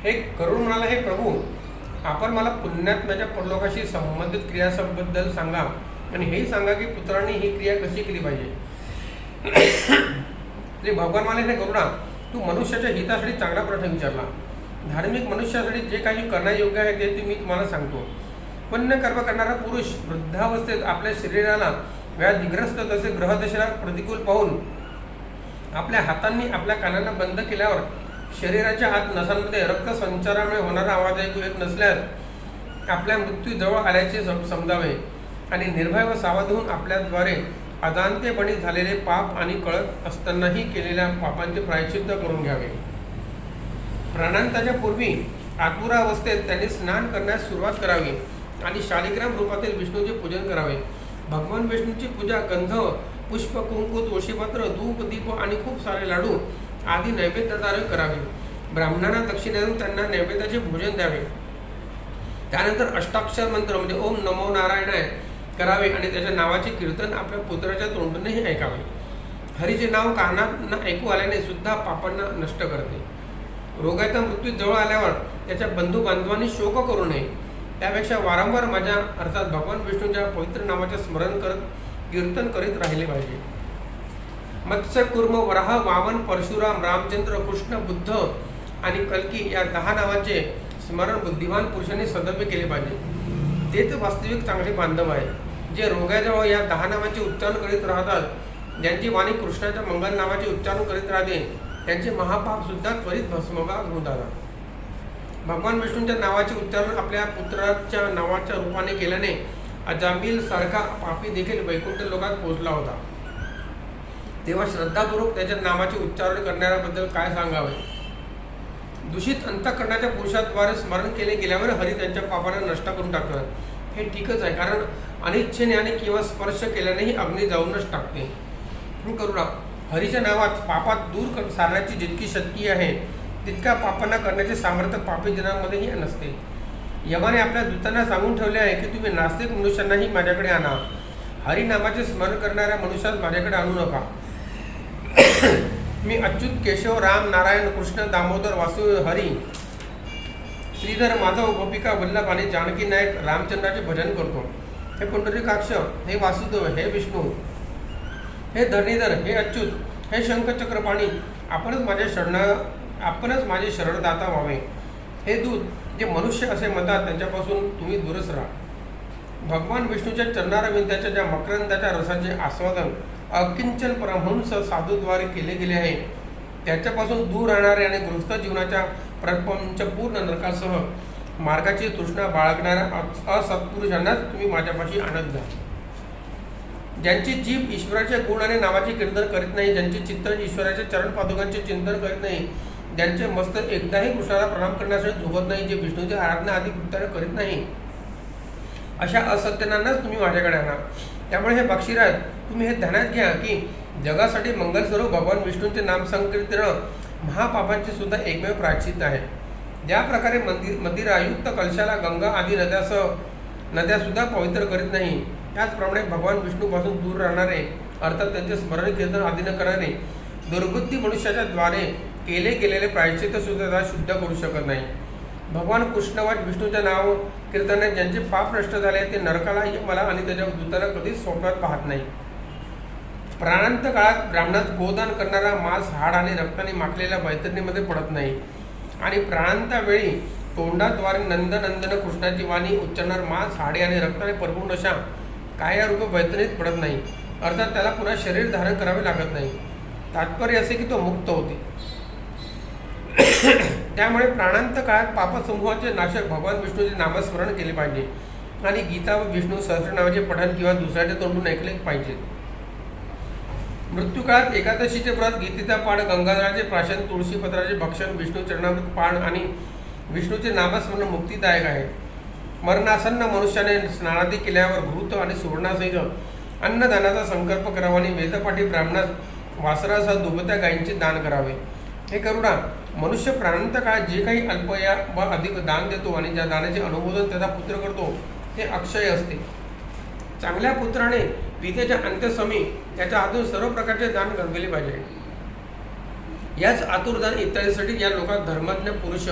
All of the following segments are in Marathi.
हे करून म्हणाला, हे प्रभू, आपण मला पुण्यात्म्याच्या परलोकाशी संबंधित क्रियाबद्दल सांगा आणि हेही सांगा की पुत्रांनी ही क्रिया कशी केली पाहिजे. ते भगवान म्हणाले, हे करुणा, तू मनुष्याच्या हितासाठी चांगला प्रश्न विचारला. धार्मिक मनुष्यासाठी जे काही करण्यायोग्य आहे ते मी तुम्हाला सांगतो. पुण्य कर्म करणारा पुरुष वृद्धावस्थेत आपल्या शरीराला व्याधिग्रस्त तसे ग्रहदशेला प्रतिकूल पाहून आपल्या हातांनी आपल्या कानांना बंद केल्यावर शरीराच्या आत नसांमध्ये रक्तसंचारामुळे होणारा आवाज ऐकू येत नसल्यास आपल्या मृत्यू जवळ आल्याचे समजावे आणि निर्भय व सावध होऊन आपल्याद्वारे अजाणतेपणी झालेले पाप आणि कळत असतानाही केलेल्या पापांचे प्रायश्चित्त करून घ्यावे. प्राणांताच्या पूर्वी आतुरावस्थेत त्यांनी स्नान करण्यास सुरुवात करावी आणि शालिग्राम रूपातील विष्णूचे पूजन करावे. भगवान विष्णूची पूजा गंध, पुष्प, कुंकू, तुळशीपत्र, धूप, दीप आणि खूप सारे लाडू आदी नैवेद्याद्वारे करावे. ब्राह्मणांना दक्षिणा देऊन त्यांना नैवेद्याचे भोजन द्यावे. त्यानंतर अष्टाक्षर मंत्र म्हणजे ओम नमो नारायणाय करावे आणि त्याच्या नावाचे कीर्तन आपल्या पुत्राच्या तोंडूनही ऐकावे. हरीचे नाव कानात ऐकू आल्याने सुद्धा पापांना नष्ट करते. रोगाचा मृत्यू जवळ आल्यावर त्याच्या बंधू बांधवांनी शोक करू नये. त्यापेक्षा वारंवार माझ्या अर्थात भगवान विष्णूच्या पवित्र नावाचे स्मरण करत कीर्तन करीत राहिले पाहिजे. मत्स्य, कुर्म, वराह, वामन, परशुराम, रामचंद्र, कृष्ण, बुद्ध आणि कल्की या 10 नावांचे स्मरण बुद्धिमान पुरुषांनी सदैव केले पाहिजे. तेच वास्तविक चांगले बांधव आहे, जे रोगाजवळ या 10 नावांचे उच्चारण करीत राहतात. ज्यांची वाणी कृष्णाच्या मंगल नावाचे उच्चारण करीत राहते त्यांचे महापाप सुद्धा त्वरित भस्मगात होऊन जातात. भगवान विष्णूंच्या नावाचे उच्चारण आपल्या पुत्राच्या नावाच्या रूपाने केल्याने अजामिल सारखा पापी देखील वैकुंठ लोकात पोहोचला होता. तेव्हा श्रद्धापूर्वक त्याच्या नावाचे उच्चारण करणाऱ्याबद्दल काय सांगावे. दूषित अंतःकरणाच्या पुरुषाद्वारे स्मरण केले गेल्यावर हरी त्यांच्या पापांना नष्ट करून टाकतात. हे ठीकच आहे, कारण अनिच्छेने आणि किंवा स्पर्श केल्यानेही अग्नी जाऊनच टाकते. करुणा, हरीच्या नावात पापात दूर सारण्याची जितकी शक्ती आहे तितक्या पापांना करण्याचे सामर्थ्य पापी जनांमध्येही नसते. यमाने आपल्या दूतांना सांगून ठेवले आहे की तुम्ही नास्तिक मनुष्यांनाही माझ्याकडे आणा. हरिनामाचे स्मरण करणाऱ्या मनुष्यास माझ्याकडे आणू नका. मी अच्युत, केशव, राम, नारायण, कृष्ण, दामोदर, वासुदेव, हरी, श्रीधर, माधव, गोपिका, वल्लभ आणि जानकी नायक रामचंद्राचे भजन करतो. हे पुंडरीकाक्ष, हे वासुदेव, हे विष्णू, हे धरणीधर, हे अच्युत, हे शंखचक्रपाणी, आपणच माझे शरणदाता व्हावे. हे दूत जे मनुष्य असे म्हणतात त्यांच्यापासून तुम्ही दूरच राहा. भगवान विष्णूच्या चरणारविंदाच्या ज्या मकरंदाच्या रसाचे आस्वादन अकिंचन परमहंस साधूद्वारे केले गेले आहे त्याच्यापासून दूर राहणारे आणि गृहस्थ जीवनाच्या प्रपंचपूर्ण नरकासह मार्गाची तृष्णा बाळगणाऱ्या असत्पुरुषांनाच तुम्ही माझ्यापाशी आणत जा. ज्यांची जीभ ईश्वराच्या गुण आणि नावाचे कीर्तन करीत नाही, ज्यांचे चित्त ईश्वराच्या चरण पादुकांचे चिंतन करीत नाही, ज्यांचे मस्तक एकदाही कृष्णाला प्रणाम करण्यासाठी झुकत नाही, जे विष्णूची आराधना आधी कृत्याने करीत नाही, अशा असज्जनांनाच तुम्ही माझ्याकडे आणा. त्यामुळे हे बक्षीराज, तुम्ही हे ध्यानात घ्या की जगासाठी मंगलस्वरूप भगवान विष्णूंचे नाम संकीर्तन महापापांचे सुद्धा एकमेव प्रायश्चित्त आहे. ज्या प्रकारे मंदिरायुक्त कलशाला गंगा आदी नद्या सुद्धा पवित्र करीत नाही, त्याचप्रमाणे भगवान विष्णूपासून दूर राहणारे अर्थात त्यांचे स्मरण कीर्तन आदी न करणारे दुर्बुद्धी मनुष्याच्या द्वारे केले गेलेले प्रायश्चित्त सुद्धा शुद्ध करू शकत नाही. भगवान कृष्णवाच विष्णूचे नाव कीर्तनाने ज्यांचे पाप नष्ट झाले ते नरकाला मला आणि त्याच्या दूताला कधीच स्वप्नात पाहत नाही. प्राणांत काळात ब्राह्मणात गोदान करणारा मांस हाड आणि रक्ताने माखलेल्या वैतरणीमध्ये पडत नाही आणि प्राणांतावेळी तोंडाद्वारे नंदनंदन कृष्णाची वाणी उच्चारणार मांस हाडे आणि रक्ताने परिपूर्ण अशा कायारूप वैतरणीत पडत नाही. अर्थात त्याला पुन्हा शरीर धारण करावे लागत नाही. तात्पर्य असे की तो मुक्त होते. त्यामुळे प्राणांत काळात पापसमूहाचे नाशक भगवान विष्णूचे नामस्मरण केले पाहिजे आणि गीता व विष्णू सहस्रनामाचे पठण किंवा दुसऱ्याच्या तोंडून ऐकले पाहिजे. मृत्यूकाळात एकादशीचे व्रत, गीतेचा पाठ, गंगाधराचे प्राशन, तुळशीपत्राचे भक्षण, विष्णू चरणामृत पाठ आणि विष्णूचे नामस्मरण मुक्तीदायक आहे. मरणासन्न मनुष्याने स्नानादी केल्यावर घृत आणि सुवर्णासहित अन्नदानाचा संकल्प करावा आणि वेदपाठी ब्राह्मणास वासरासह दुभत्या गायींचे दान करावे. हे करुणा, मनुष्य प्राणांत काळात जे काही अल्प या व अधिक दान देतो आणि ज्या दानाचे अनुमोदन त्याचा पुत्र करतो ते अक्षय असते. चांगल्या पुत्राने पितेच्या अंत्यसमी त्याच्या हातून सर्व प्रकारचे दान घडविले पाहिजे. याच आतुरदान इत्यादीसाठी या लोकात धर्मज्ञ पुरुष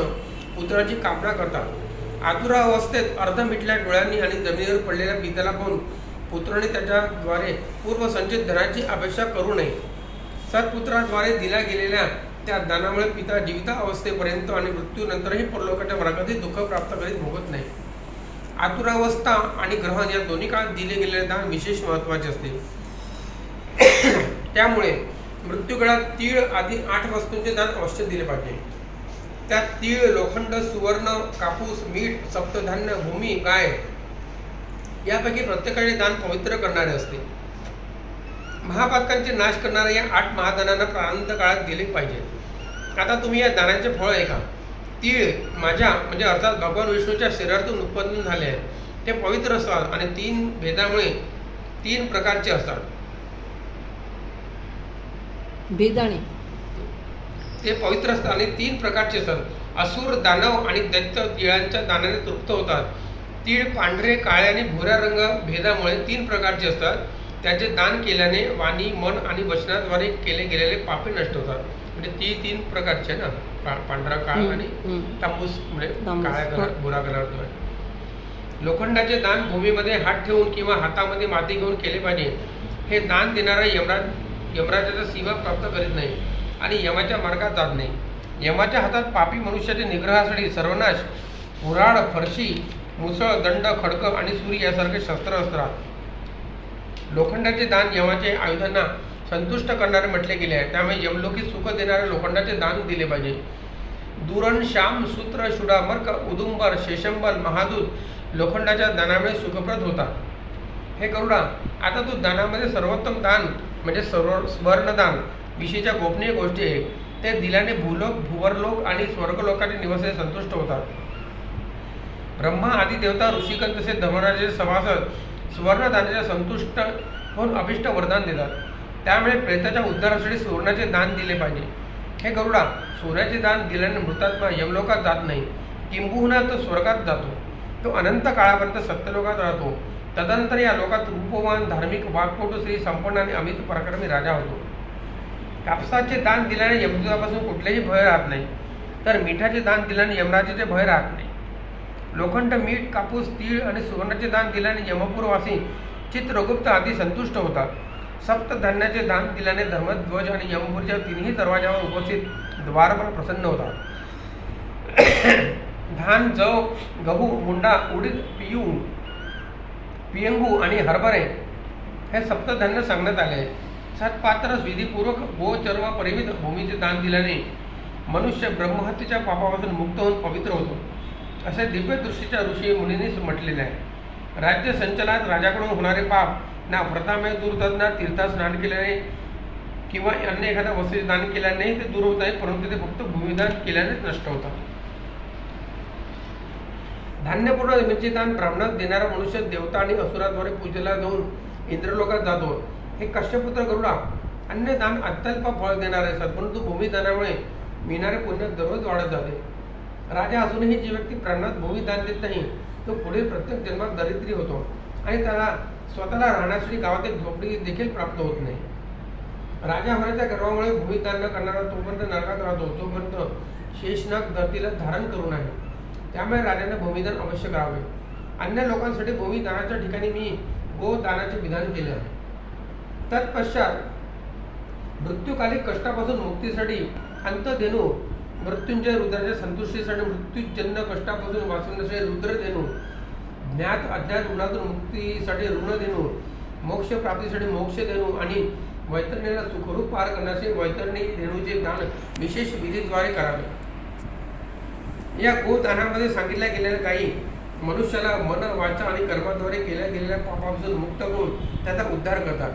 पुत्राची कामना करतात. आतुरावस्थेत अर्ध मिटल्या डोळ्यांनी आणि जमिनीवर पडलेल्या पित्याला पाहून पुत्राने त्याच्याद्वारे पूर्वसंचित धनाची अपेक्षा करू नये. सत्पुत्राद्वारे दिल्या गेलेल्या त्या दानामुळे पिता जीवितावस्थेपर्यंत आणि मृत्यूनंतरही परलोकाच्या मार्गातील दुःख प्राप्त करीत भोगत नाही. आतुरावस्था आणि ग्रहण या दोन्ही काळात दिले गेलेले दान विशेष महत्त्वाचे असते. त्यामुळे मृत्यूकाळात तीळ आदी 8 वस्तूंचे दान अवश्य दिले पाहिजे. त्यात तीळ, लोखंड, सुवर्ण, कापूस, मीठ, सप्तधान्य, भूमी, गाय यापैकी प्रत्येकाचे दान पवित्र करणारे असते. महापातकांचे नाश करणाऱ्या या 8 महादानांना प्रारंभ काळात दिले पाहिजे. आता तुम्ही या दानाचे फळ ऐका. तीळ माझ्या म्हणजे अर्थात भगवान विष्णूच्या शरीरातून उत्पन्न झाले आहे. ते पवित्र असतात आणि 3 भेदामुळे 3 प्रकारचे असतात. भेदाने ते पवित्र असतात आणि 3 प्रकारचे असतात. असुर, दानव आणि दैत्य तिळांच्या दानाने तृप्त होतात. तीळ पांढरे, काळे आणि भुऱ्या रंग भेदामुळे 3 प्रकारचे असतात. त्याचे दान केल्याने वाणी, मन आणि वचनाद्वारे केले गेलेले पापे नष्ट होतात. म्हणजे ती 3 प्रकारचे ना, पांढरा, काळा आणि तांबूस म्हणजे काळ्या कलर, भुरा कलर. लोखंडाचे दान भूमीमध्ये हात ठेवून किंवा हातामध्ये माती घेऊन केले पाहिजे. हे दान देणारा यमराजाचा सीमा प्राप्त करीत नाही आणि यमाच्या मार्गात जात नाही. यमाच्या हातात पापी मनुष्याच्या निग्रहासाठी सर्वनाश, कुऱ्हाड, फरशी, मुसळ, दंड, खडक आणि सुरी यासारखे शस्त्र असतात. लोखंडाचे दान यमाचे आयुधांना संतुष्ट करणारे म्हटले गेले आहे. त्यामुळे यमलोकी सुख देणारे लोखंडाचे दान दिले पाहिजे. दुरण, श्याम, सूत्र, शुडामर्क, उदुंबर, शेषंबल, महादूत लोखंडाच्या दानामुळे सुखप्रद होतात. हे गरुडा, आता तू दानामध्ये सर्वोत्तम दान म्हणजे स्वर्णदान विषयीच्या गोपनीय गोष्टी आहेत. ते दिल्याने भूलोक, भुवरलोक आणि स्वर्गलोकाचे निवासी संतुष्ट होतात. ब्रह्मा आदी देवता, ऋषिगण तसेच धर्मराजाचे सभासद सुवर्णदानाच्या संतुष्ट होऊन अभिष्ट वरदान देतात. त्यामुळे प्रेताच्या उद्धारासाठी सुवर्णाचे दान दिले पाहिजे. हे गरुडा, सोन्याचे दान दिल्याने मृतात्मा यमलोकात जात नाही, किंबहुना तो स्वर्गात जातो. तो अनंत काळापर्यंत सत्यलोकात राहतो. तदनंतर या लोकात रूपवान, धार्मिक, वाक्पटू, श्री संपन्न आणि अमित पराक्रमी राजा होतो. कापसाचे दान दिल्याने यमदूतापासून कुठलेही भय राहत नाही, तर मिठाचे दान दिल्याने यमराजाचे भय राहत नाही. लोखंड, मीठ, कापूस, तीळ आणि सुवर्णाचे दान दिल्याने यमपूरवासी चित्रगुप्त आदी संतुष्ट होतात. सप्तधान्याचे दान दिल्याने धर्मध्वज आणि यमपुरीच्या 3ही दरवाजावर उपस्थित द्वारपाल प्रसन्न होतात. धान, जव, गहू, मुंडा, उडीद, पियंगू आणि हरभरे हे सप्तधान्य सांगण्यात आले आहे. सत्पात्र विधीपूर्वक गोचर्म परिमित भूमीचे दान दिल्याने मनुष्य ब्रह्महत्येच्या पापापासून मुक्त होऊन पवित्र होतो, असे दिव्य दृष्टीच्या ऋषी मुनींनीच म्हटलेले आहे. राज्य संचलनात राजाकडून होणारे पाप ना व्रतामय दूर होतात, ना तीर्थात स्नान केल्याने किंवा अन्य एखाद्या वस्तूचे दान केल्याने ते दूर होत नाही, परंतु ते फक्त भूमिदान केल्यानेच नष्ट होतात. धान्यपूर्ण जमिनीचे दान ब्राह्मणात देणारा मनुष्य देवता आणि असुराद्वारे पूजेला जाऊन इंद्रलोकात जातो. हे कश्यपुत्र गरुडा, अन्य दान अत्यल्प फळ देणारे असतात, परंतु भूमिदानामुळे मिळणारे पुण्य दररोज वाढत जाते. राजा असूनही जी व्यक्ती प्राणात भूमिदान देत नाही, तो पुढील प्रत्येक जन्मात दरिद्री होतो आणि त्याला स्वतःला राहण्यासाठी गावात एक झोपडी देखील प्राप्त होत नाही. राजा होण्याच्या गर्वामुळे भूमिदान न करणारा तोपर्यंत नरकात राहतो, तोपर्यंत शेषनाग धरतीला धारण करून आहे. त्यामुळे राजाने भूमिदान अवश्य करावे. अन्य लोकांसाठी भूमिदानाच्या ठिकाणी मी गोदानाचे विधान केले आहे. तत्पश्चात मृत्यूकालिक कष्टापासून मुक्तीसाठी अंतधेनू, मृत्युंजय रुद्राच्या संतुष्टीसाठी मृत्यूजन्य कष्टापासून वाचवण्यासाठी रुद्रधेनू, ज्ञात अज्ञात ऋणातून मुक्तीसाठी ऋणधेनू, मोक्ष प्राप्तीसाठी मोक्षधेनू आणि वैतरणीला सुखरूप पार करण्याचे वैतरणी धेनूचे दान विशेष विधीद्वारे करावे. या गोदानामध्ये सांगितल्या गेलेल्या काही मनुष्याला मन, वाचा आणि कर्माद्वारे केल्या गेलेल्या पापापासून मुक्त करून त्याचा उद्धार करतात.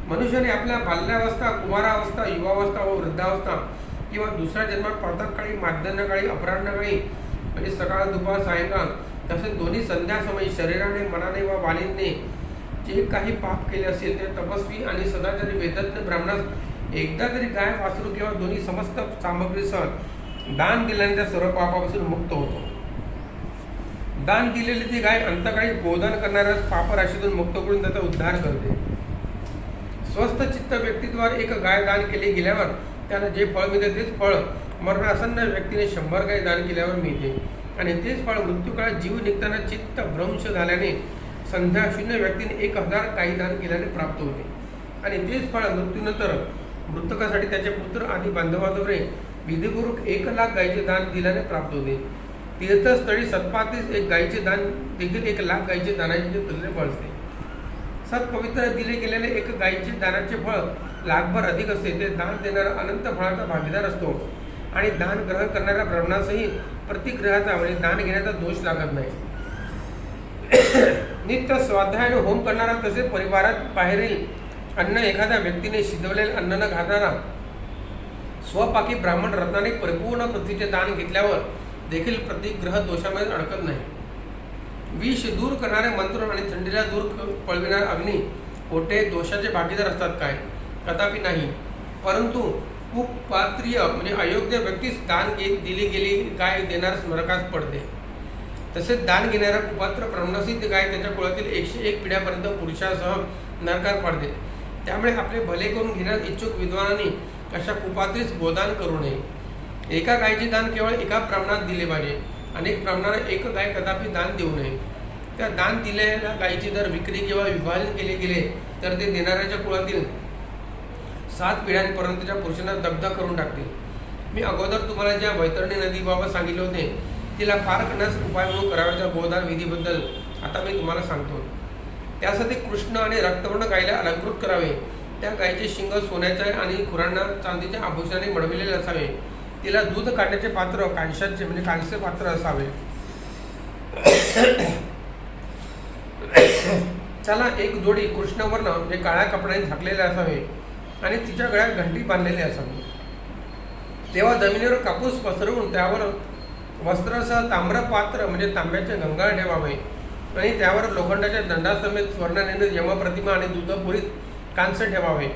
मनुष्याने आपल्या बाल्यावस्था, कुमारावस्था, युवावस्था व वृद्धावस्था किंवा दुसऱ्या जन्मात प्रातःकाळी, माध्यान्हकाळी, अपराह्नकाळी म्हणजे सकाळ, दुपार, सायंकाळ तसेच दोन्ही संध्यासमयी शरीराने, मनाने व वाणीने जे काही पाप केले असेल ते तपस्वी आणि सदाचारी वेदज्ञ ब्राह्मणास एकदा तरी गाय, वासरू किंवा दोन्ही समस्त सामग्रीसह दान दिल्याने त्या सर्व पापापासून मुक्त होतो. दान दिलेली ती गाय अंतकाळी गोदान करणाऱ्यास पापराशीतून मुक्त करून त्याचा उद्धार करते. स्वस्थ चित्त व्यक्तीद्वारे एक गाय दान केली गेल्यावर त्याला जे फळ मिळते तेच फळ मरणासन्न व्यक्तीने 100 गाय दान केल्यावर मिळते आणि तेच फळ मृत्यूकाळात जीव निघताना चित्त भ्रंश झाल्याने संध्या शून्य व्यक्तीने 1000 गायी दान केल्याने प्राप्त होते आणि तेच फळ मृत्यूनंतर मृतकासाठी त्याचे पुत्र आदी बांधवाद्वारे विधिपूर्वक 1,00,000 गायीचे दान दिल्याने प्राप्त होते. तीर्थस्थळी सत्पातीस एक गायीचे दान देखील 1,00,000 गायीचे दानाचे तुल्य फळ असते. सत्पवित्र दिले गेलेले एक गायीचे दानाचे फळ लाखभर अधिक असते. ते दान देणारा अनंत फळाचा भागीदार असतो आणि दान ग्रहण करणाऱ्या ब्राह्मणासही प्रतिग्रहाचा म्हणजे दान घेण्याचा दोष लागत नाही. नित्य स्वाध्यायाने होम करणारा तसेच परिवारात बाहेरील अन्न एखाद्या व्यक्तीने शिजवलेले अन्न न खाणारा स्वपाकी ब्राह्मण रत्नाने परिपूर्ण पृथ्वीचे दान घेतल्यावर देखील प्रतिग्रह दोषामध्ये अडकत नाही. विष दूर करणारे मंत्र आणि थंडीला दूर पळविणारे अग्नी कोठे दोषाचे भागीदार असतात काय? कदापि नाही. परंतु कुपात्रीय म्हणजे अयोग्य व्यक्तीस दान दिली गेली गाय देणाऱ्या नरकास पडते. तसेच दान घेणाऱ्या कुपात्र ब्राह्मणासिद्ध गाय त्याच्या कुळातील 101 पिढ्यापर्यंत पुरुषासह नरकात पडते. त्यामुळे आपले भले करून घेण्यास इच्छुक विद्वानांनी अशा कुपात्रीस गोदान करू नये. एका गायीचे दान केवळ एका ब्राह्मणास दिले पाहिजे. अनेक ब्राह्मणांना एक गाय कदापि दान देऊ नये. त्या दान दिलेल्या गायीची जर विक्री किंवा विभाजन केले गेले तर ते देणाऱ्याच्या कुळातील 7 पिढ्यांपर्यंतच्या पुरुषांना दग्ध करून टाकतील. मी अगोदर तुम्हाला ज्या वैतरणी नदीबाबत सांगितले होते तिला पार करण्यास उपाय म्हणून करावयाच्या गोदान विधीबद्दल आता मी तुम्हाला सांगतो. त्यासाठी कृष्ण आणि रक्तवर्ण गायीला अलंकृत करावे. त्या गायीचे शिंग सोन्याचे आणि खुरांना चांदीच्या आभूषणाने मडविलेले असावे. तिला दूध काढण्याचे पात्र कांशाचे म्हणजे कांस्य पात्र असावे. त्याला एक जोडी कृष्णवर्ण म्हणजे काळ्या कपड्याने झाकलेले असावे आणि तिच्या गळ्यात घंटी बांधलेली असावी. तेव्हा जमिनीवर कापूस पसरवून त्यावर वस्त्रासह ताम्रपात्र म्हणजे तांब्याचे गंगाळ ठेवावे आणि त्यावर लोखंडाच्या दंडासमेत स्वर्णनिर्मित यमप्रतिमा आणि दुधपुरीत कांस्य ठेवावे.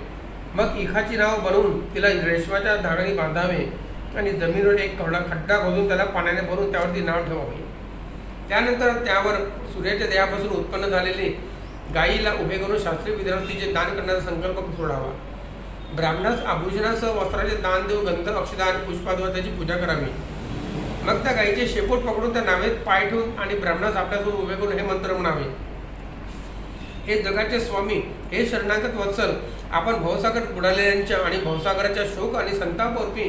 मग इखाची नाव बनवून तिला रेशमाच्या धागाने बांधावे आणि जमिनीवर एक खड्डा खोदून त्याला पाण्याने भरून त्यावरती नाव ठेवावे. त्यानंतर त्यावर सूर्याच्या देहापासून उत्पन्न झालेली गायीला उभे करून शास्त्रीय विधानात तिचे दान करण्याचा संकल्प सोडावा. ब्राह्मणास आभूषणासह वस्त्राचे दान देऊन गंध अक्षदा आणि पुष्पाद्वारे त्याची पूजा करावी. मग त्या गायीचे शेपूट पकडून त्या नावेत पाय ठेवून आणि ब्राह्मणास आपल्यासमोर उभे करून हे मंत्र म्हणावे. हे जगाचे स्वामी, हे शरणागत वत्सल, आपण भवसागर बुडालेल्यांच्या आणि भवसागराच्या शोक आणि संतापरूपी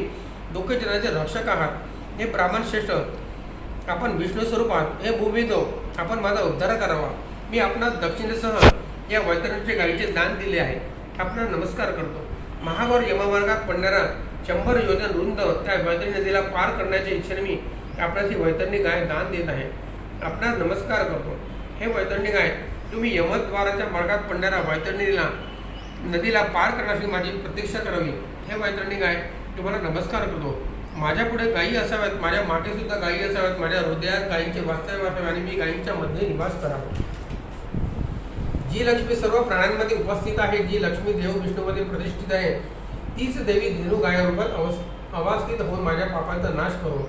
दुःखजनाचे रक्षक आहात. हे ब्राह्मण श्रेष्ठ, आपण विष्णू स्वरूप आहात. हे भूमिदेव, आपण माझा उद्धार करावा. मी आपणास दक्षिणेसह या वैतरणीचे गायीचे दान दिले आहे. आपणास नमस्कार करतो. महाघोर यममार्गात पडणारा 100 योजन रुंद त्या वैतरणी नदीला पार करण्याच्या इच्छेने मी आपणास ही वैतरणी गाय दान देत आहे. आपणास नमस्कार करतो. हे वैतरणी गाय, तुम्ही यमद्वाराच्या मार्गात पडणाऱ्या वैतरणीला नदीला पार करण्यासाठी माझी प्रतीक्षा करावी. हे वैतरणी गाय, तुम्हाला नमस्कार करतो. माझ्या पुढे गायी असाव्यात, माझ्या मागे सुद्धा गायी असाव्यात, माझ्या हृदयात गायींचे वास्तव्य असावे आणि मी गायींच्या मध्ये निवास करावा. जी लक्ष्मी सर्व प्राण्यांमध्ये उपस्थित आहे, जी लक्ष्मी देव विष्णूमध्ये प्रतिष्ठित आहे, तीच देवी धेनू गाय रूपात अवस्थित होऊन माझ्या पापांचा नाश करो.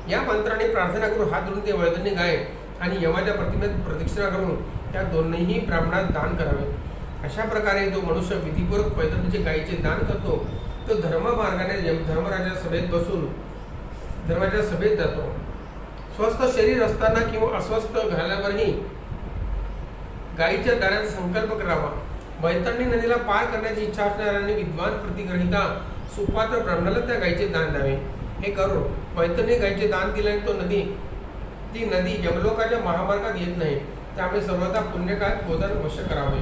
या मंत्राने प्रार्थना करून हात धरून ते वैतरणी गाय आणि यमाच्या प्रतिमेत प्रदक्षिणा करून त्या दोन्हीही ब्राह्मणास दान करावे. अशा प्रकारे जो मनुष्य विधीपूर्वक वैतरणीचे गायीचे दान करतो तो धर्ममार्गाने धर्मराजा सभेत बसून धर्माच्या सभेत जातो. स्वस्थ शरीर असताना किंवा अस्वस्थ झाल्यावरही गायीच्या दानाचा संकल्प करावा. वैतरणी नदीला पार करण्याची इच्छा असणाऱ्यांनी विद्वान प्रतिग्रहिता सुपात्र ब्राह्मणाला त्या गायीचे दान द्यावे. हे करून वैतरणी गायीचे दान दिल्याने ती नदी यमलोकाच्या महामार्गात येत नाही. त्यामुळे सर्वदा पुण्यकाळ गोदान अवश्य करावे.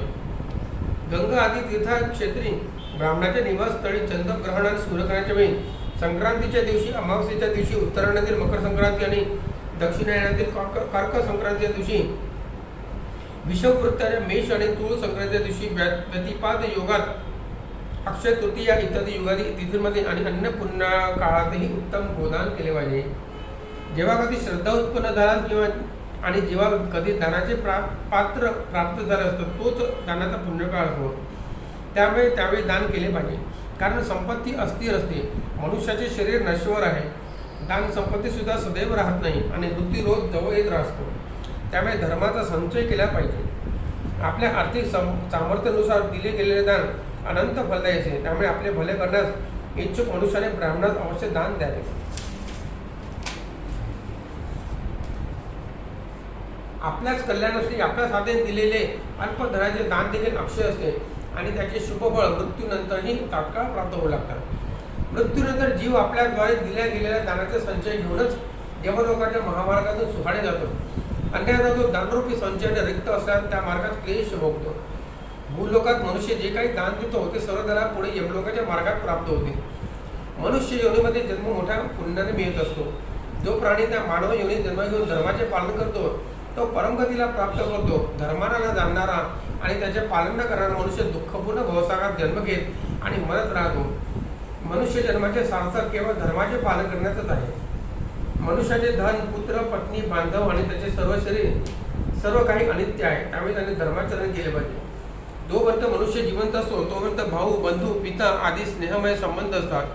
गंगा आदी तीर्थक्षेत्री ब्राह्मणाच्या निवासस्थळी चंद्रग्रहण आणि सूर्यग्रहणाच्या वेळी, संक्रांतीच्या दिवशी, अमावस्येच्या दिवशी, उत्तरायणातील मकर संक्रांती आणि दक्षिणायनातील कर्क संक्रांतीच्या दिवशी, विषुववृत्ताच्या मेष आणि तूळ संक्रांतीच्या दिवशी, व्यतिपात योगात, अक्षय तृतीया इत्यादी युगादी तिथींमध्ये आणि अन्य पुण्य काळातही उत्तम गोदान केले पाहिजे. जेव्हा कधी श्रद्धा उत्पन्न झाला किंवा आणि जेव्हा कधी दानाचे पात्र प्राप्त झाले असतं तोच दानाचा पुण्यकाळ असतो. त्यामुळे त्यावेळी दान केले पाहिजे. कारण संपत्ती अस्थिर असते. मनुष्याचे शरीर नश्वर आहे. दान संपत्ती सुद्धा सदैव राहत नाही आणि वृत्ती रोज जवळ येत राहतो. त्यामुळे धर्माचा संचय केला पाहिजे. आपल्या आर्थिक सामर्थ्यानुसार दिले गेलेले दान अनंत फलदायी असते. त्यामुळे आपले भले करण्यास इच्छुक मनुष्याने ब्राह्मणास अवश्य दान द्यावे. आपल्याच कल्याणासाठी आपल्याच हाताने दिलेले अल्प धनाचे दान देखील अक्षय असते आणि त्याचे शुभफळ मृत्यूनंतरही तात्काळ प्राप्त होऊ लागतात. मृत्यूनंतर जीव आपल्याद्वारे दिल्या गेलेल्या दानाचे संचय घेऊनच यमलोकाच्या महामार्गातून सुखाने जातो. अन्यथा तो दानरूपी संचयाने रिक्त असल्यास त्या मार्गात क्लेश भोगतो. भूलोकात मनुष्य जे काही दान देतो ते सर्व त्याला पुढे यमलोकाच्या मार्गात प्राप्त होते. मनुष्य योनीमध्ये जन्म मोठ्या पुण्याने मिळत असतो. जो प्राणी त्या मानव योनीत जन्म घेऊन धर्माचे पालन करतो तो परमगतीला प्राप्त करतो. धर्माला न जाणणारा आणि त्याचे पालन न करणारा मनुष्य दुःखपूर्ण भवसागरात जन्म घेत आणि मरत राहतो. मनुष्य जन्माचे सार्थक केवळ धर्माचे पालन करण्यातच आहे. मनुष्याचे धन, पुत्र, पत्नी, बांधव आणि त्याचे सर्व शरीर सर्व काही अनित्य आहे. त्यामुळे त्याने धर्माचरण केले पाहिजे. जोपर्यंत मनुष्य जिवंत असतो तोपर्यंत भाऊ, बंधू, पिता आदी स्नेहमय संबंध असतात.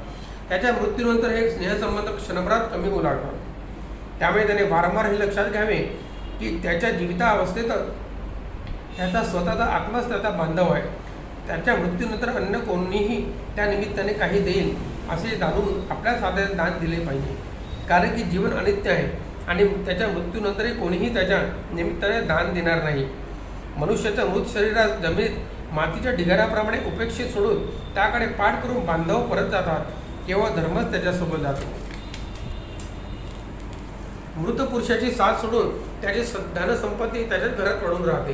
त्याच्या मृत्यूनंतर हे स्नेहसंबंध क्षणभरात कमी होऊ लागतात. त्यामुळे त्याने वारंवार हे लक्षात घ्यावे की त्याच्या जीवितावस्थेत त्याचा स्वतःचा आत्माच त्याचा बांधव आहे. त्याच्या मृत्यूनंतर अन्य कोणीही त्या निमित्ताने काही देईल असे जाणून आपल्या साध्यात दान दिले पाहिजे. कारण की जीवन अनित्य आहे आणि त्याच्या मृत्यूनंतरही कोणीही त्याच्या निमित्ताने दान देणार नाही. मनुष्याच्या मृत शरीरात जमिनीत मातीच्या ढिगाऱ्याप्रमाणे उपेक्षित सोडून त्याकडे पाठ करून बांधव परत जातात. केवळ धर्मच त्याच्यासोबत जातो. मृत पुरुषाची साथ सोडून त्याची धनसंपत्ती त्याच्याच घरात पडून राहते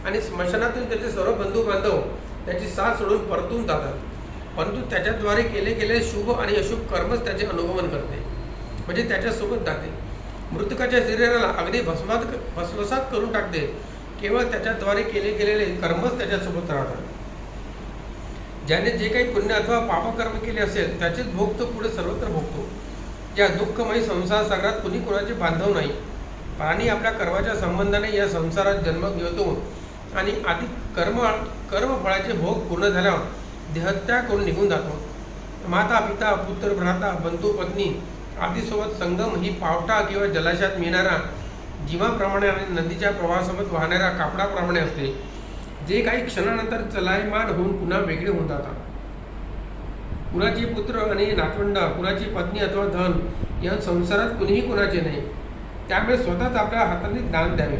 आणि स्मशानातून त्याचे सर्व बंधू बांधव त्याची साथ सोडून परतून जातात. परंतु त्याच्याद्वारे केले गेलेले शुभ आणि अशुभ कर्मच त्याचे अनुगमन करते, म्हणजे त्याच्यासोबत जाते. मृतकाच्या शरीराला अगदी भस्मसात करून टाकते. केवळ त्याच्याद्वारे केले गेलेले कर्मच त्याच्यासोबत राहतात. ज्याने जे काही पुण्य अथवा पापकर्म केले असेल त्याचेच भोग तो पुढे सर्वत्र भोगतो. या दुःखमयी संसार सागरात कुणी कोणाचे बांधव नाही. प्राणी आपल्या कर्माच्या संबंधाने या संसारात जन्म घेतो आणि आधी कर्मफळाचे भोग पूर्ण झाल्यावर देहत्याग करून निघून जातो. माता, पिता, पुत्र, भ्राता, बंधू, पत्नी आदीसोबत संगम ही पावटा किंवा जलाशयात मिळणारा जीवाप्रमाणे आणि नदीच्या प्रवाहासोबत वाहणाऱ्या कापडाप्रमाणे असते, जे काही क्षणानंतर चलायमान होऊन पुन्हा वेगळे होऊन जातात. कुणाची पुत्र आणि नातवंड, कुणाची पत्नी अथवा धन या संसारात कुणीही कुणाचे नाही. त्यामुळे स्वतःच आपल्या हाताने दान द्यावे.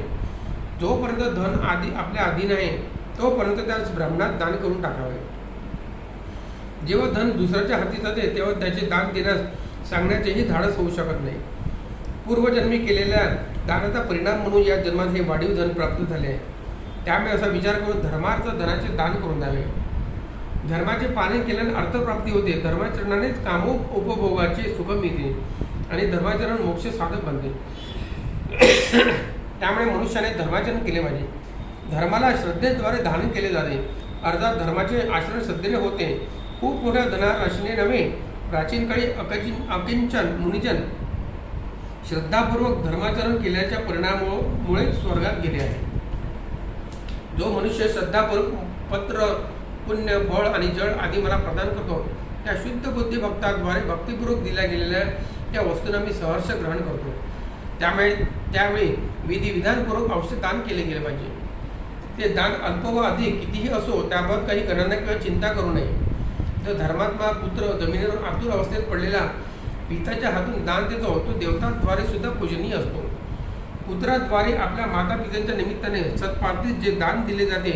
जोपर्यंत धन आपल्या अधीन आहे तोपर्यंत त्यास ब्राह्मणात दान करून टाकावे. जेव्हा धन दुसऱ्याच्या हाती जाते तेव्हा त्याचे दान देण्यास सांगण्याचेही धाडस होऊ शकत नाही. पूर्वजन्मी केलेल्या दानाचा परिणाम म्हणून या जन्मात हे वाढीव धन प्राप्त झाले आहे. त्यामुळे असा विचार करून धर्मार्थ धनाचे दान करून द्यावे. धर्माचे पालन केल्याने अर्थप्राप्ती होते. धर्माचरणानेच कामोपभोगाचे सुख मिळते आणि धर्माचरण मोक्ष साधक बनते. त्यामुळे मनुष्याने धर्माचरण केले पाहिजे. धर्माला श्रद्धेद्वारे धारण केले जाते. अर्थात धर्माचे आचरण श्रद्धेने होते. खूप मोठ्या धनाराशीने नव्हे. प्राचीन काळी अकिंचन मुनिजन श्रद्धापूर्वक धर्माचरण केल्याच्या परिणामामुळे स्वर्गात गेले आहे. जो मनुष्य श्रद्धापूर्वक पत्र, पुण्य, फळ आणि जळ आदी मला प्रदान करतो त्या शुद्ध बुद्धी भक्ताद्वारे भक्तिपूर्वक दिल्या गेलेल्या त्या वस्तूंना मी सहर्ष ग्रहण करतो. त्यावेळी विधिविधानपूर्वक अवश्य दान केले गेले पाहिजे. ते दान अल्प व अधिक कितीही असो त्याबाबत काही गणना किंवा चिंता करू नये. जर धर्मात्मा पुत्र जमिनीवर आतुर अवस्थेत पडलेला पित्याच्या हातून दान देतो तो देवतांद्वारे सुद्धा पूजनीय असतो. पुत्राद्वारे आपल्या माता पित्यांच्या निमित्ताने सत्पार्थित जे दान दिले जाते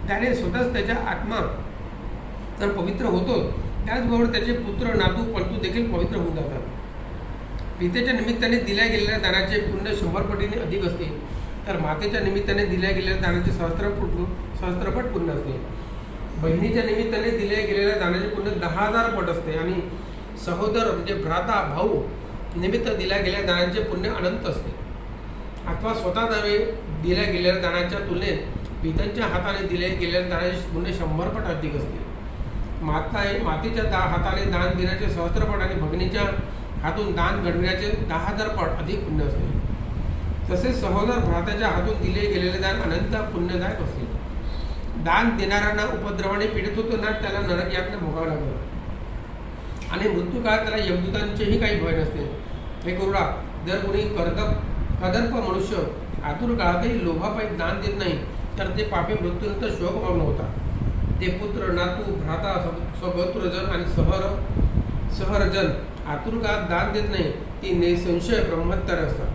त्याने स्वतःच त्याच्या आत्मा तर पवित्र होतो, त्याचबरोबर त्याचे पुत्र, नातू, पणतू देखील पवित्र होऊन जातात. पित्याच्या निमित्ताने दिल्या गेलेल्या दानाचे पुण्य 100 पटीने अधिक असते, तर मातेच्या निमित्ताने दिल्या गेलेल्या दानाचे सहस्त्रपट पुण्य असते. बहिणीच्या निमित्ताने दिल्या गेलेल्या दानाचे पुण्य 10,000 पट असते आणि सहोदर म्हणजे भ्राता, भाऊ निमित्त दिल्या गेलेल्या दानाचे पुण्य अनंत असते. अथवा स्वतः दिल्या गेलेल्या दानाच्या तुलनेत पित्यांच्या हाताने दिल्या गेलेल्या दानाचे पुण्य 100 पट अधिक असते. मातेच्या हाताने दान देण्याचे सहस्त्रपट आणि भगिनीच्या हातून दान घडविण्याचे 10,000 पट अधिक पुण्य असते. तसेच सहोदर भ्राताच्या हातून दिले गेलेले दान अनंत पुण्यदायक असते. दान देणाऱ्यांना उपद्रवाने पीडित होतो ना त्याला नरक यातना भोगावं लागतं आणि मृत्यूकाळात त्याला यमदूतांचेही काही भय नसते. हे करुणा, जर कोणी कदर्प मनुष्य आतुर काळातही लोभापायी दान देत नाही तर ते पापी मृत्यूनंतर शोकमग्न होतात. ते पुत्र, नातू, भ्राता, स्वगोत्रजन आणि सहरजन आतुर काळात दान देत नाही ती निसंशय ब्रह्मत्तर असतात.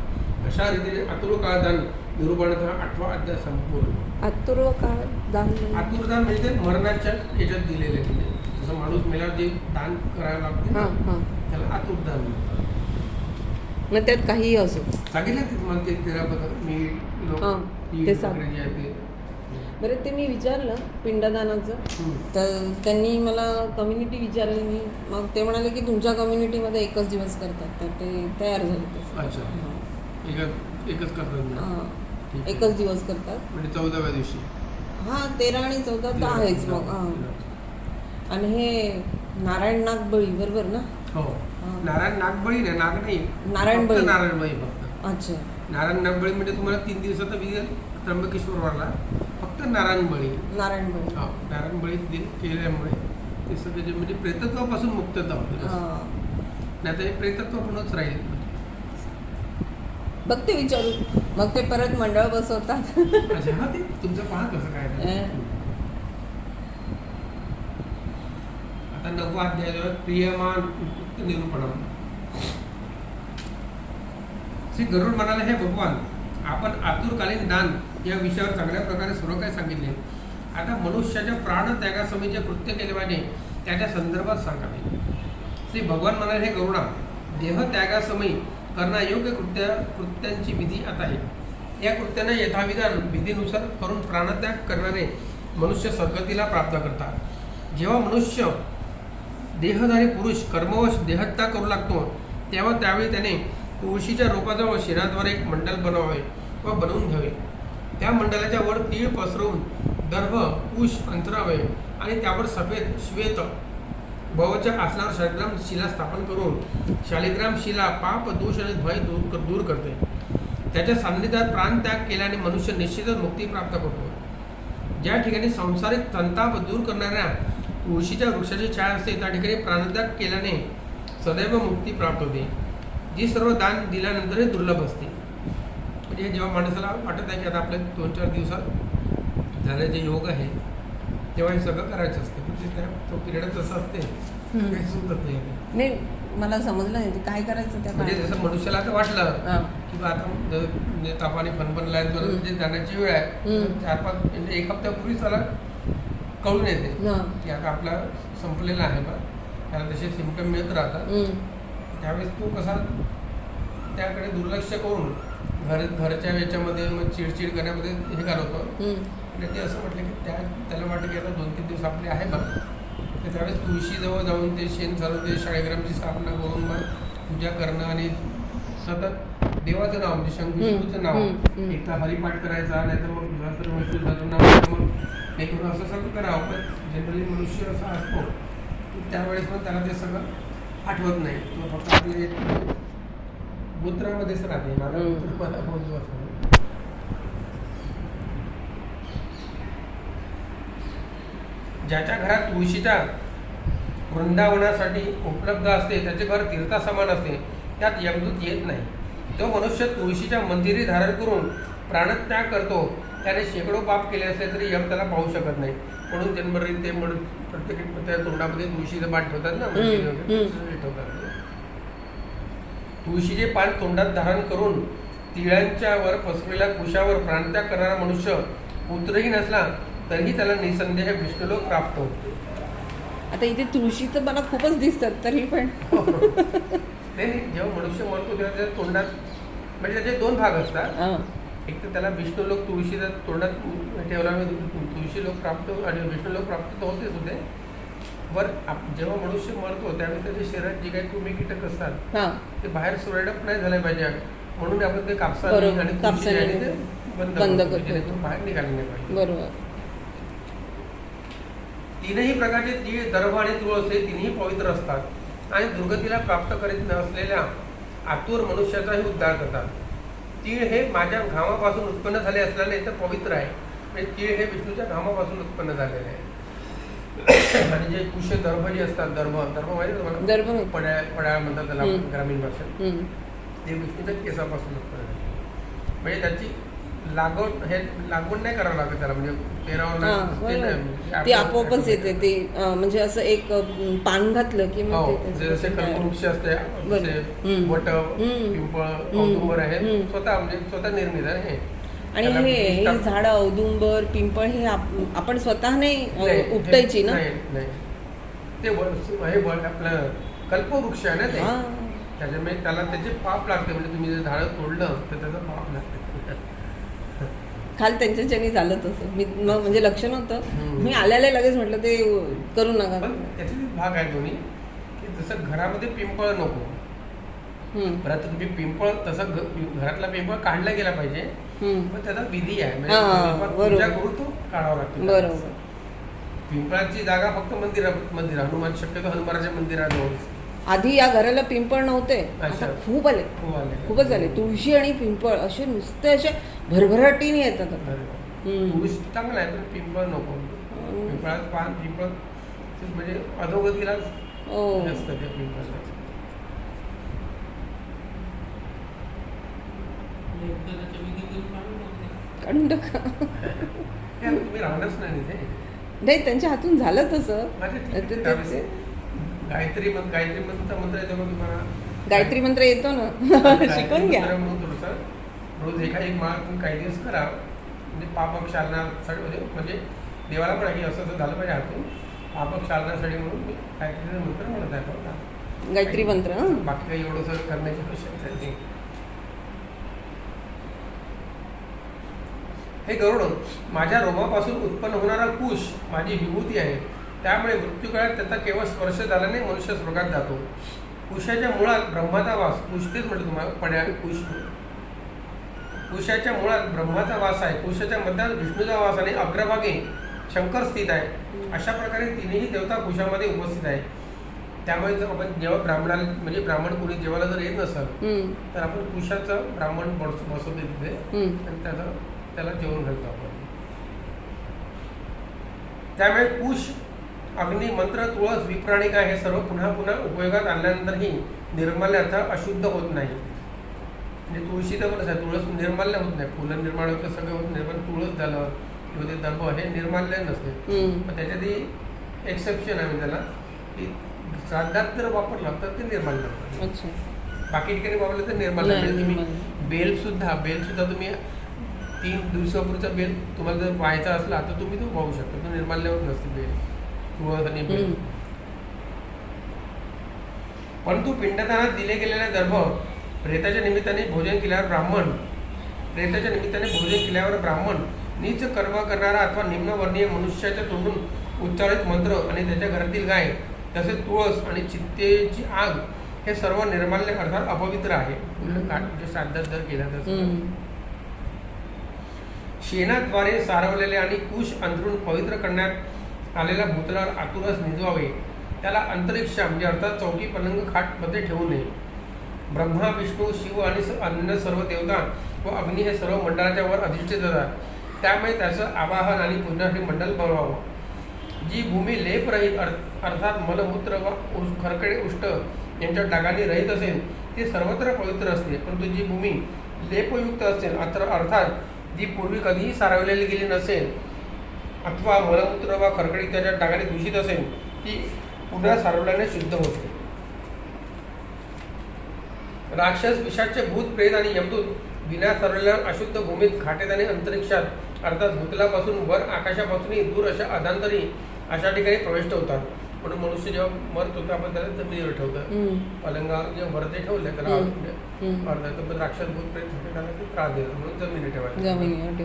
अशा रीतीने आतुर काळ दान निरूपणाचा 8वा अध्याय संपूर्ण. आतुर काळ दान आतुर दान म्हणजे मरणाच्या याच्यात दिलेले म्हणजे जसं माणूस मेल्यावर जे दान करायला लागते ना, त्याला आतुर दान म्हणतात. मग त्यात काहीही असो सांगितलं ते तुम्हाला ते 13 पदार्थ मीठ लोक ते वगैरे जे आहे ते. बरं ते मी विचारलं पिंडदानाचं, तर त्यांनी मला कम्युनिटी विचारली मी, मग ते म्हणाले की तुमच्या कम्युनिटीमध्ये एकच दिवस करतात, तर ते तयार झाले तसं. अच्छा, एकच करतात. हां, एकच दिवस करतात म्हणजे 14व्या दिवशी. हां, 13 आणि 14 तर आहेच मग. हां, आणि हे नारायण नागबळी बरोबर ना? हो, नारायण नागबळी नाही, नाग नाही, नारायणबळी. नारायणबळी फक्त. अच्छा, नारायण नागबळी म्हणजे तुम्हाला 3 दिवसाचा विधी त्र्यंबकेश्वरला फक्त नारायणबळी. नारायणबळी. हा, नारायणबळी केल्यामुळे ते सगळे जे म्हणजे प्रेतत्वापासून मुक्तता होते. नाही तर हे प्रेतत्व म्हणूनच राहील. बघते विचारू, मग ते परत मंडळ बसवतात. अच्छा, हा, ते तुमचं पहा कसं काय. आता 9वा अध्याय प्रियमान निरूपणम. श्री गरुड म्हणाले, हे भगवान, आपण आतुरकालीन दान या विषयावर चांगल्या प्रकारे सर्व काही सांगितले. आता मनुष्याच्या प्राणत्यागासमयी जे कृत्य केले पाहिजे त्याच्या संदर्भात सांगावे. श्री भगवान म्हणाले, हे गरुडा, देहत्यागासमयी करण्यायोग्य कृत्यांची विधी आता आहे. या कृत्यांना यथाविधान विधीनुसार करून प्राणत्याग करणारे मनुष्य सद्गतीला प्राप्त करतात. जेव्हा मनुष्य देहधारी पुरुष कर्मवश देहत्याग करू लागतो तेव्हा त्यावेळी त्याने तुळशीच्या रोपाजवळ शिराद्वारे एक मंडल बनवावे व बनवून घ्यावे. त्या मंडलाच्या वर तीळ पसरवून दर्भ कुश अंतरावे आणि त्यावर सफेद श्वेत भवच्या आसनावर शालिग्राम शिला स्थापन करून शालिग्राम शिला पाप दोष आणि भय दूर करते. त्याच्या सान्निध्यात प्राणत्याग केल्याने मनुष्य निश्चितच मुक्ती प्राप्त करतो. ज्या ठिकाणी संसारिक संताप दूर करणाऱ्या तुळशीच्या वृक्षाची छाया असते त्या ठिकाणी प्राणत्याग केल्याने सदैव मुक्ती प्राप्त होते, जी सर्व दान दिल्यानंतरही दुर्लभ असते. म्हणजे जेव्हा माणसाला वाटत आहे की आता आपल्या 2-4 दिवसात जाण्याचे योग आहे तेव्हा हे सगळं करायचं असते. म्हणजे तो पिरियड तसं असते, काही सुचत नाही. मला समजलं नाही ते काय करायचं त्या. म्हणजे जसं मनुष्याला आता वाटलं की आता म्हणजे तापाने फनफनला म्हणजे जाण्याची वेळ आहे, 4-5 म्हणजे 1 हप्त्यापूर्वी त्याला कळून येते की आता आपला संपलेला आहे बा, त्याला तसे सिम्पटम मिळत राहतात. त्यावेळेस तो कसा त्याकडे दुर्लक्ष करून घरच्या याच्यामध्ये मग चिडचिड करण्यामध्ये हे घालवतो. आणि ते असं म्हटलं की त्याला वाटतं की आता 2-3 दिवस आपले आहे बा, तर त्यावेळेस तुळशीजवळ जाऊन ते शेण सारून ते शाळीग्रामची स्थापना करून मग पूजा करणं आणि सतत देवाचं नाव म्हणजे शंकरचं नाव एक तर हरिपाठ करायचा, नाही तर मग सहस्त्रवस्तूचं नाव मग हे करून असं सगळं करावं. पण जनरली मनुष्य असा असतो की त्यावेळेस पण त्याला ते सगळं आठवत नाही, किंवा फक्त आपले गुत्रामध्येच राहते. मला बोलतो असं. ज्याच्या घरात तुळशीच्या वृंदावनासाठी उपलब्ध असते त्याचे घर तीर्थासमान असते, त्यात यमदूत येत नाही. जो मनुष्य तुळशीच्या मंदिरी धारण करून प्राणत्याग करतो त्याने शेकडो पाप केले असले तरी यम त्याला पाहू शकत नाही. म्हणून जन्मरी ते म्हणून प्रत्येक त्या तोंडामध्ये तुळशीचं पान ठेवतात ना, ठेवतात. तुळशीचे पान तोंडात धारण करून तिळांच्या वर पसरलेल्या कुशावर प्राणत्याग करणारा मनुष्य पुत्रही नसला तरीही त्याला निसंदेह विष्णुलोक प्राप्त होतो. आता इथे तुळशीचं मला खूपच दिसतात तरी पण नाही, जेव्हा मनुष्य मरतो तेव्हा त्याच्या तोंडात म्हणजे त्याचे 2 भाग असतात. एक तर त्याला विष्णुलोक तुळशीचा तोंडात ठेवल्यामुळे तुळशी लोक प्राप्त आणि विष्णुलोक प्राप्त तर होतेच होते. वर जेव्हा मनुष्य मरतो त्यावेळी त्याच्या शरीरात जे काही कृमी कीटक असतात ते बाहेर स्प्रेडअप नाही झाले पाहिजे, म्हणून आपण ते कापसाने आणि तुळशीने ते बंद करतो, बाहेर निघाले नाही पाहिजे. बरोबर. 3ही प्रकारचे तीळ, दर्भ आणि तुळस हे 3ही पवित्र असतात आणि दुर्गतीला प्राप्त करीत नसलेल्या आतुर मनुष्याचाही उद्धार करतात. तीळ हे माझ्या घामापासून उत्पन्न झाले असल्याने तर पवित्र आहे. म्हणजे तीळ हे विष्णूच्या घामापासून उत्पन्न झालेले आहे. आणि जे कुश दर्भ जे असतात, दर्भ माहिती तुम्हाला, पड्याळ म्हणतात त्याला ग्रामीण भाषेत, ते विष्णूच्या केसापासून उत्पन्न झाले. म्हणजे त्याची लागवड नाही करावं लागत त्याला, म्हणजे पेरावं हां, लागत ते बरोबर. नाही, ती आपोआपच येते ते म्हणजे असं एक पान घातलं की मग ते जसे त्याच्यापासून तयार कल्पवृक्ष असते, बरोबर. जसे हम्म. वट, हम्म. पिंपळ, हम्म. औदुंबर आहे, हम्म. स्वतः म्हणजे स्वतः निर्मित आहे हे. आणि त्याला हे बीज ही टाक- झाडं औदुंबर पिंपळ हे आपण स्वतः नाही नाही, हे- उपटायची ना. नाही ते आपलं कल्पवृक्ष आहे ना ते, हां. त्याच्यामुळे त्याला त्याचे पाप लागते, म्हणजे तुम्ही जर झाडं तोडलं तर त्याचं पाप लागते. काल त्यांच्याच्यानी झालं तसं मी म्हणजे लक्ष नव्हतं. हम्म. मी आल्याला लगेच म्हटलं ते करू नका. पण त्याचे भाग आहे दोन्ही, की जसं घरामध्ये पिंपळ नको, हम्म. परत तुम्ही पिंपळ तसं घरातला पिंपळ काढला गेला पाहिजे, हम्म. पण त्याचा विधी आहे, हां, म्हणजे बरोबर. पूजा करून तो काढावा लागतो. बरोबर. पिंपळाची जागा फक्त मंदिर हनुमान, शक्यतो हनुमानाच्या मंदिराजवळ आधी या घराला पिंपळ नव्हते, अच्छा. आता खूप आले, खूपच झाले. तुळशी आणि पिंपळ असे नुसते असे भरभराटीने येतात आता. हम्म. तुळस चांगला आहे, पण पिंपळ नको. पिंपळात पान पिंपळ म्हणजे अधोगतीला हो. असतं त्या पिंपळाचं. काढून टाका. हे तुम्ही राहणारच नाही तिथे. नाही त्यांच्या हातून झालं तसं. माझे ठीक ते- आहे, ते- त्यावेळेस ते- गायत्री मंत्र मंत्र येतो मग तुम्हाला. गायत्री मंत्र येतो ना. शिकून घ्या. गायत्री मंत्र म्हणून थोडंसं रोज एक माळ तुम्ही काही दिवस करा, म्हणजे पापक्षालनासाठी म्हणजे देवाला पण आहे की असं असं झालं पाहिजे हातून, पापक्षालनासाठी म्हणून मी गायत्री मंत्र म्हणत आहे बघा. गायत्री मंत्र हं? बाकी काही एवढंसं करण्याची आवश्यकता नाही. हे गरुड, माझ्या रोमापासून उत्पन्न होणारा कुश माझी विभूती आहे, त्यामुळे मृत्यूकाळात त्याचा केवळ स्पर्श झाल्याने मनुष्य स्वर्गात जातो. कुशाच्या मुळात ब्रह्माचा वास, कुश तेच म्हटलं तुम्हाला, पड्या कुश. कुशाच्या मुळात ब्रह्माचा वास आहे, कुशाच्या मध्यात विष्णूचा वास आणि अग्रभागी शंकर स्थित आहे. अशा प्रकारे तिन्ही देवता कुशामध्ये उपस्थित आहे. त्यामुळे जर आपण जेव्हा ब्राह्मणाला म्हणजे ब्राह्मण कोणी जेवायला जर येत नसेल हम्म. तर आपण कुशाचं ब्राह्मण बसवतो तिथे हम्म. आणि त्याला जेवण घालतो आपण. त्यामुळे कुश, अग्नी, मंत्र, तुळस, विप्राणिका हे सर्व पुन्हा पुन्हा उपयोगात आणल्यानंतरही निर्माल्य अर्थात अशुद्ध होत नाही. म्हणजे तुळशी तर बरंच आहे, तुळस निर्माल्य होत नाही, फुलं निर्माण होतं सगळं होत नाही, पण तुळस झालं किंवा ते दर्भ हे निर्माल्य नसते. पण त्याच्यातही एक्सेप्शन आहे त्याला, की श्राद्धात जर वापरलं तर ते निर्माल्य होतं. अच्छा. बाकी ठिकाणी वापरलं तर निर्माल्य. नाही, म्हणजे तुम्ही निर्माल्य. बेलसुद्धा तुम्ही 3 दिवसापूर्वीचा बेल तुम्हाला जर व्हायचा असला तर तुम्ही तो वाहू शकता, तो निर्माल्यावर नसते बेल, तुळस आणि बेल. परंतु पिंडदानात दिले गेलेले दर्भ प्रेताच्या निमित्ताने भोजन केल्यावर ब्राह्मण नीच कर्म करणारा अथवा निम्नवर्णीय मनुष्याच्या तोंडून उच्चारित मंत्र आणि त्याच्या घरातील गाय तसेच तुळस आणि चित्तेची आग हे सर्व निर्माल्य अर्थात अपवित्र आहे. म्हणजे श्राद्धात जर केला तर शेणाद्वारे सारवलेले आणि कुश अंथरून पवित्र करण्यात आलेल्या भूतलावर आतुरस निजवावे, त्याला अंतरिक्ष म्हणजे अर्थात चौकी पलंग खाट मध्ये ठेवू नये. ब्रह्मा, विष्णू, शिव आणि अन्य सर्व देवता व अग्नी हे सर्व मंडळाच्या वर अधिष्ठित जातात, त्यामुळे त्याचं आवाहन आणि पूजनासाठी मंडळ बनवावं. जी भूमी लेपरहित अर्थात मलमूत्र व खरकडे उष्ट यांच्या डागांनी रहित असेल ती सर्वत्र पवित्र असते, परंतु जी भूमी लेपयुक्त असेल अर्थात जी पूर्वी कधीही सारवलेली गेली नसेल अथवा मलमूत्र वा खरकडी त्याच्या डागाने दूषित असेल ती पुन्हा सारवल्याने शुद्ध होते. राक्षस, विषाचे भूत, प्रेत आणि यमदूत विना सारवलेल्या अशुद्ध भूमीत घाटेत आणि अंतरिक्षात अर्थात भूतलापासून वर आकाशापासूनही दूर अशा अधांतरी अशा ठिकाणी प्रविष्ट होतात. म्हणून मनुष्य जेव्हा मरत होता आपण त्याला जमिनीवर ठेवतो, पलंगावर जे वरती ठेवले त्याला अर्धा येतो, पण राक्षस, भूत, प्रेत त्याला ते त्रास देतात म्हणून जमिनी ठेवायला.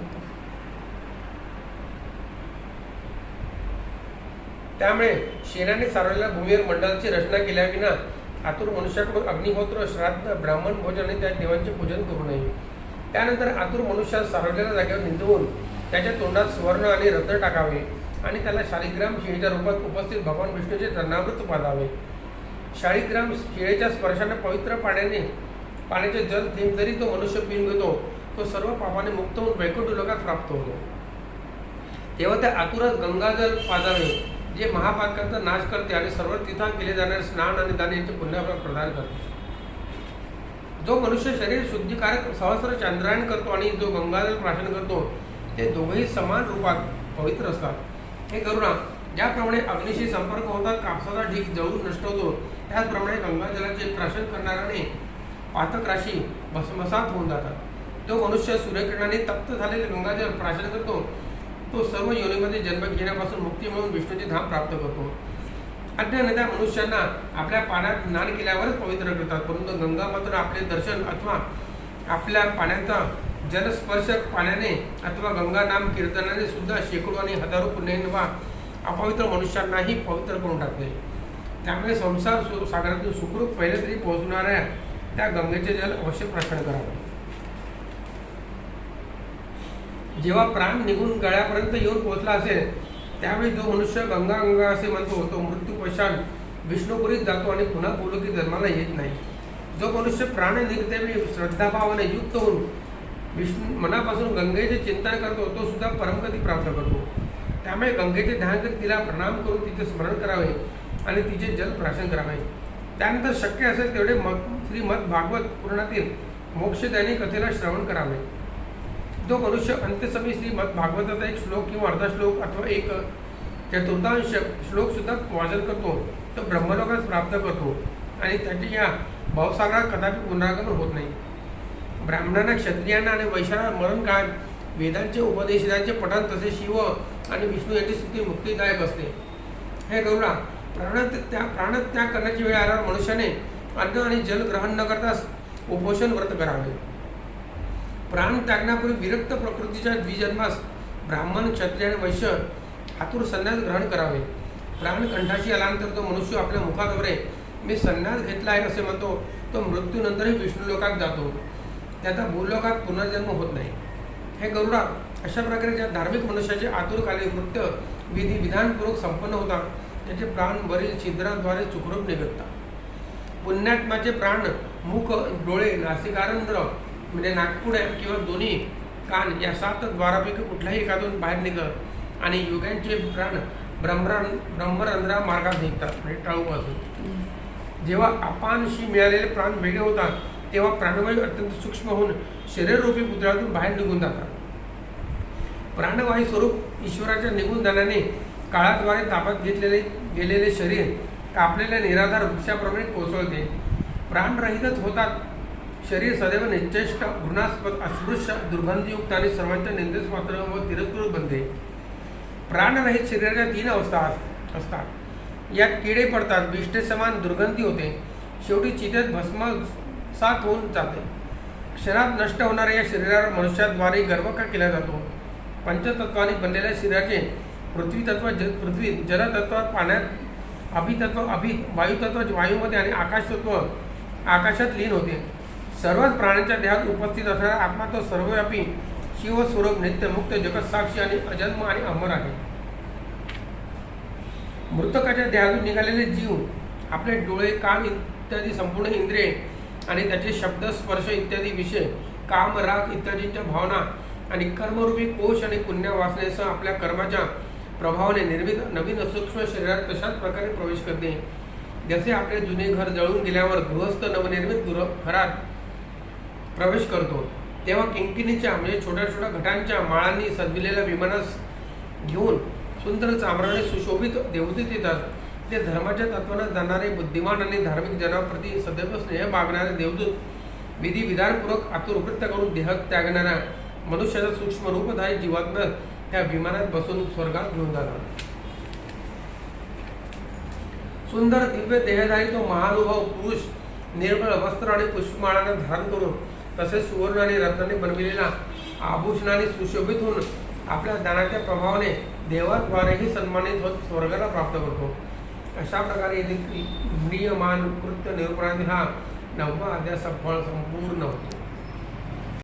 त्यामुळे शेणाने सारवलेल्या भूमीवर मंडळाची रचना केल्याविना आतुर मनुष्याकडून अग्निहोत्र, श्राद्ध, ब्राह्मण भोजन आणि त्या देवांचे पूजन करू नये. त्यानंतर आतुर मनुष्यास सारवलेल्या जागेवर निंदवून त्याच्या तोंडात सुवर्ण आणि रत्न टाकावे आणि त्याला शालिग्राम शिळेच्या रूपात उपस्थित भगवान विष्णूचे चरणामृत पाजावे. शालिग्राम शिळेच्या स्पर्शाने पवित्र पाण्याचे जल थेंब जरी तो मनुष्य पिऊन घेतो तो सर्व पापाने मुक्त होऊन वैकुंठ लोकात प्राप्त होतो. तेव्हा त्या आतुरात गंगाजल पाजावे जे महापातकांचा नाश करते आणि सर्व तिथं केले जाणारे स्नान आणि दान यांचे पुण्य प्रदान करते. जो मनुष्य शरीर शुद्धीकारक सहस्र चंद्रायण करतो आणि जो गंगाजल प्राशन करतो ते दोघेही समान रूपात पवित्र असतात. हे करुणा, ज्याप्रमाणे अग्नीशी संपर्क होतात कापसाचा ढीग जळून नष्ट होतो, त्याचप्रमाणे गंगाजलाचे प्राशन करणाऱ्याने पातक राशी भस्मसात होऊन जातात. जो मनुष्य सूर्यकिरणाने तप्त झालेले गंगाजल प्राशन करतो तो सर्व योनीमध्ये जन्म घेण्यापासून मुक्ती मिळून विष्णूचे धाम प्राप्त करतो. अन्य नद्या मनुष्यांना आपल्या पाण्यात स्नान केल्यावरच पवित्र करतात, परंतु गंगा मात्र आपले दर्शन अथवा आपल्या पाण्याचा जलस्पर्श पाण्याने अथवा गंगा नाम कीर्तनाने सुद्धा शेकडो आणि हजारो पुण्याने वा अपवित्र मनुष्यांनाही पवित्र करून टाकते. त्यामुळे संसार सागरातून सुखरूप पहिले तरी पोहोचणाऱ्या त्या गंगेचे जल अवश्य प्राशन करावे. जेव्हा प्राण निघून गळ्यापर्यंत येऊन पोहोचला असेल त्यावेळी जो मनुष्य गंगा गंगा असे म्हणतो तो मृत्यू पश्चात विष्णुपुरीत जातो आणि पुन्हा गोलोकी जन्माला येत नाही. जो मनुष्य प्राण निघतेवेळी श्रद्धाभावाने युक्त होऊन विष्णू मनापासून गंगेचे चिंतन करतो तो सुद्धा परमगती प्राप्त करतो. त्यामुळे गंगेचे ध्यान करून तिला प्रणाम करून तिचे स्मरण करावे आणि तिचे जल प्राशन करावे. त्यानंतर शक्य असेल तेवढे श्रीमद भागवत पुराणातील मोक्षदायिनी कथेला श्रवण करावे. जो मनुष्य अंत्यसमी श्रीमद भागवताचा एक श्लोक किंवा अर्धा श्लोक अथवा एक चतुर्थांश श्लोक सुद्धा वाचन करतो तो ब्रह्मलोकास प्राप्त करतो आणि त्याची या भावसागरात कदापि पुनरागमन होत नाही. ब्राह्मणांना, क्षत्रियांना आणि वैश्यांना मरण काळ वेदांचे उपदेशांचे पठण तसे शिव आणि विष्णू यांची स्थिती मुक्तीदायक असते. हे गरुडा, प्राणत्याग करण्याची वेळ आल्यावर मनुष्याने अन्न आणि जल ग्रहण न करताच उपोषण व्रत करावे. प्राण त्यागण्यापूर्वी विरक्त प्रकृतीच्या द्विजन्मास ब्राह्मण, क्षत्रिय आणि वैश्य आतुर संन्यास ग्रहण करावे. प्राण कंठाशी आल्यानंतर तो मनुष्य आपल्या मुखाद्वारे मी संन्यास घेतला आहे असे म्हणतो तो मृत्यूनंतरही विष्णुलोकात जातो. त्याचा भूलोकात पुनर्जन्म होत नाही. हे गरुडा, अशा प्रकारे ज्या धार्मिक मनुष्याचे आतुरकालीन कृत्य विधी विधानपूर्वक संपन्न होतात त्याचे प्राण वरील छिद्राद्वारे सुखरूप निघतात. पुण्यात्माचे प्राण मुख, डोळे, नासिकारंध्र म्हणजे नागपुड्या किंवा दोन्ही कान या 7 द्वारापैकी कुठल्याही एखादून बाहेर निघत आणि योग्यांचे प्राण ब्रह्मरंध्रा मार्गात निघतात म्हणजे टाळूपासून. जेव्हा अपानशी मिळालेले प्राण वेगळे होतात तेव्हा प्राणवायू अत्यंत सूक्ष्म होऊन शरीररूपी पुतळ्यातून बाहेर निघून जातात. प्राणवायू स्वरूप ईश्वराच्या निघून जाण्याने काळाद्वारे ताब्यात गेलेले शरीर कापलेल्या निराधार वृक्षाप्रमाणे कोसळते. प्राणरहितच होतात. शरीर सदैव निश्चेष्ट, घृणास्पद, अस्पृश्य, दुर्गंधयुक्त आणि सर्वांच्या निंदेस पात्र व तिरस्कृत बनते. प्राणरहित शरीराच्या 3 अवस्था असतात. यात किडे पडतात, विष्ठे समान दुर्गंधी होते, शेवटी चितेत भस्मसात होऊन जाते. क्षणात नष्ट होणाऱ्या या शरीरावर मनुष्याद्वारे गर्व का केला जातो? पंचतत्वाने बनलेल्या शरीराचे पृथ्वी, जलतत्वात पाण्यात, अभितत्व वायुतत्व वायूमध्ये आणि आकाशतत्व आकाशात लीन होते. सर्वच प्राण्यांच्या देहात उपस्थित असणारा आत्मा तो सर्वव्यापी शिवस्वरूप नित्य मुक्त जगतसाक्षी आणि अजन्म आणि अमर आहे. मृतकाच्या देहातून निघालेले जीव आपले डोळे, कान इत्यादी संपूर्ण इंद्रिये आणि त्याचे शब्द, स्पर्श इत्यादी विषय, काम, राग इत्यादींच्या भावना आणि कर्मरूपी कोश आणि पुण्य वासनेसह आपल्या कर्माच्या प्रभावाने निर्मित नवीन सूक्ष्म शरीरात तशाच प्रकारे प्रवेश करते. जसे आपले जुने घर जळून गेल्यावर गृहस्थ नवनिर्मित घरात प्रवेश करतो तेव्हा किंकिणीच्या म्हणजे छोट्या छोट्या घटांच्या माळांनी सजविलेल्या विमानास घेऊन सुंदर चामराने सुशोभित देवदूत येतात. ते धर्माच्या तत्वाने जाणारे बुद्धिमान आणि धार्मिक जनाप्रती सदैव स्नेह बागणारे देवदूत विधी विधानपूर्वक आतुरकृत्य करून देह त्यागणाऱ्या मनुष्याचा सूक्ष्म रूपधारी जीवात्मा त्या विमानात बसून स्वर्गात घेऊन जातात. सुंदर दिव्य देहधारी तो महानुभाव पुरुष निर्मळ वस्त्र आणि पुष्पमाळांना धारण करून तसेच सुवर्ण आणि रत्नाने बनविलेला आभूषणाने सुशोभित होऊन आपल्या दानाच्या प्रभावाने देवाद्वारेही सन्मानित होत स्वर्गाला प्राप्त करतो. अशा प्रकारे येथील क्रियमान कृत्य निरूपणाने हा 9वा अध्याय संपूर्ण होतो.